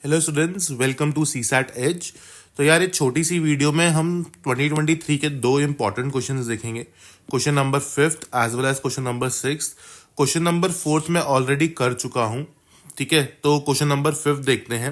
Hello students, welcome to CSAT edge. तो यार एक छोटी सी वीडियो में हम 2023 के दो इंपॉर्टेंट क्वेश्चंस देखेंगे। Question number 5th as well as question number 6th। Question number 4th मैं ऑलरेडी कर चुका हूँ। ठीक है, तो क्वेश्चन नंबर 5th देखते हैं।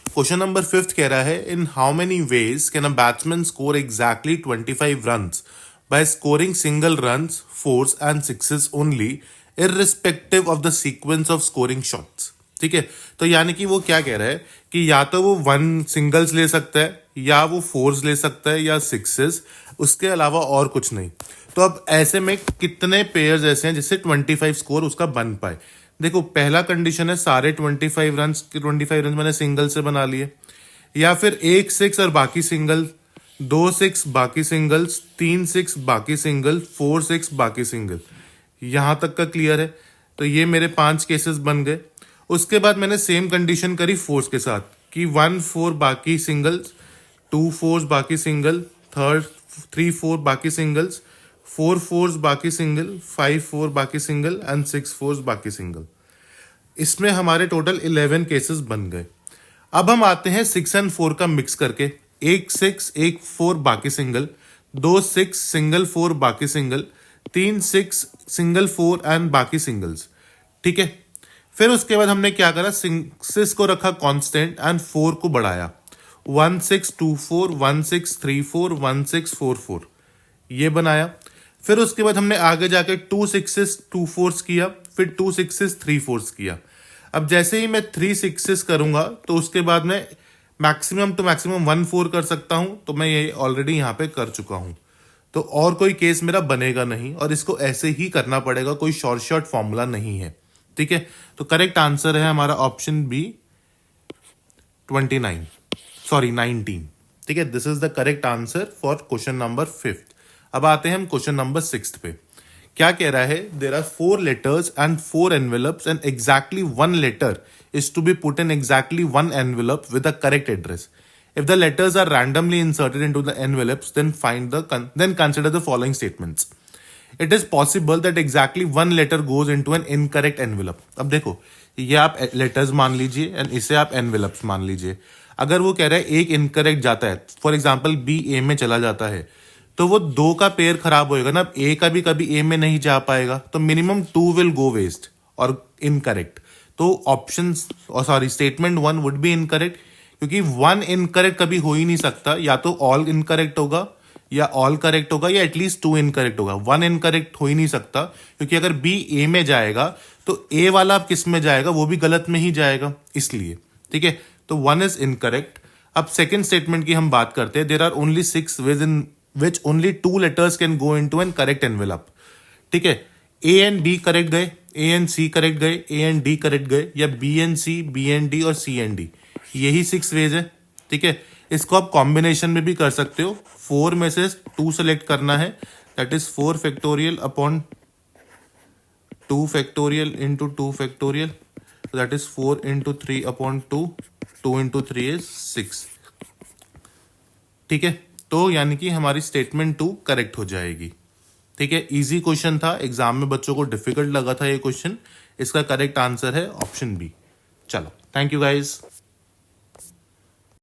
क्वेश्चन नंबर 5th कह रहा है, in how many ways can a batsman score exactly 25 runs by scoring single runs, fours and sixes only, irrespective of the sequence of scoring shots. ठीक है, तो यानी कि वो क्या कह रहा है कि या तो वो वन सिंगल्स ले सकता है, या वो फोर्स ले सकता है, या सिक्सेस, उसके अलावा और कुछ नहीं। तो अब ऐसे में कितने पेयर्स ऐसे हैं जिससे 25 स्कोर उसका बन पाए। देखो, पहला कंडीशन है सारे 25 रन मैंने सिंगल से बना लिए, या फिर एक सिक्स और बाकी सिंगल, दो सिक्स बाकी सिंगल्स, तीन सिक्स बाकी सिंगल, फोर सिक्स बाकी सिंगल। यहां तक का क्लियर है। तो ये मेरे 5 केसेस बन गए। उसके बाद मैंने सेम कंडीशन करी फोर्स के साथ कि 1 4 बाकी सिंगल्स, 2 4 बाकी सिंगल, 3 4 बाकी सिंगल्स, 4 4 बाकी सिंगल, 5 4 बाकी सिंगल एंड 6 4 बाकी सिंगल। इसमें हमारे टोटल 11 केसेस बन गए। अब हम आते हैं 6 एंड 4 का मिक्स करके, एक 6 एक 4 बाकी सिंगल, 2 6 सिंगल 4 बाकी सिंगल, 3 6 सिंगल 4 एंड बाकी सिंगल्स। ठीक है, फिर उसके बाद हमने क्या करा, 6 को रखा कांस्टेंट एंड 4 को बढ़ाया, 1 6 2 4, 1 6 3 4, 1 6 4 4, ये बनाया। फिर उसके बाद हमने आगे जाके 2 6 2 4 किया, फिर 2 6 3 4 किया। अब जैसे ही मैं 3 6 करूंगा तो उसके बाद मैं मैक्सिमम टू मैक्सिमम 1 4 कर सकता हूं। तो मैं ये ऑलरेडी यहां पे कर चुका हूं, तो और कोई केस मेरा बनेगा नहीं, और इसको ऐसे ही करना पड़ेगा, कोई शॉर्ट फॉर्मूला नहीं है। ठीक है, तो करेक्ट आंसर है हमारा ऑप्शन बी 19। ठीक है, this is the correct answer for question number 5th। अब आते हैं हम क्वेश्चन नंबर 6th पे। क्या कह रहा है, there are 4 letters and 4 envelopes and exactly 1 letter is to be put in exactly 1 envelope with the correct address. If the letters are randomly inserted into the envelopes, then consider the following statements. It is possible that exactly 1 letter goes into an incorrect envelope. अब देखो, ये आप letters मान लीजिए and इसे आप envelopes मान लीजिए। अगर वो कह रहा है एक इनकरेक्ट जाता है, फॉर एग्जाम्पल बी ए में चला जाता है, तो वो 2 का पेयर खराब होएगा ना। ए का भी कभी ए में नहीं जा पाएगा, तो मिनिमम 2 विल गो वेस्ट और इनकरेक्ट। तो option statement 1 would be incorrect, क्योंकि 1 इनकरेक्ट कभी हो ही नहीं सकता। या तो ऑल इनकरेक्ट होगा, या ऑल करेक्ट होगा, या एटलीस्ट 2 इनकरेक्ट होगा। 1 इनकरेक्ट हो ही नहीं सकता, क्योंकि अगर बी ए में जाएगा तो ए वाला किस में जाएगा, वो भी गलत में ही जाएगा, इसलिए। ठीक है, तो 1 इज इनकरेक्ट। अब सेकेंड स्टेटमेंट की हम बात करते हैं, there are only 6 ways in which only 2 letters can go into an correct envelope. ठीक है, ए एंड बी करेक्ट गए, ए एंड सी करेक्ट गए, ए एंड डी करेक्ट गए, या B and C, B and D और C and D, यही 6 veg है। ठीक है, इसको आप कॉम्बिनेशन में भी कर सकते हो। 4 में से 2 सेलेक्ट करना है, that is 4 factorial upon 2 factorial into 2 factorial, that is 4 into 3 upon 2, 2 into 3 is 6। ठीक है, तो यानी कि हमारी स्टेटमेंट 2 करेक्ट हो जाएगी। ठीक है, इजी क्वेश्चन था, एग्जाम में बच्चों को डिफिकल्ट लगा था ये क्वेश्चन। इसका करेक्ट आंसर है ऑप्शन बी। चलो, थैंक यू गाइज।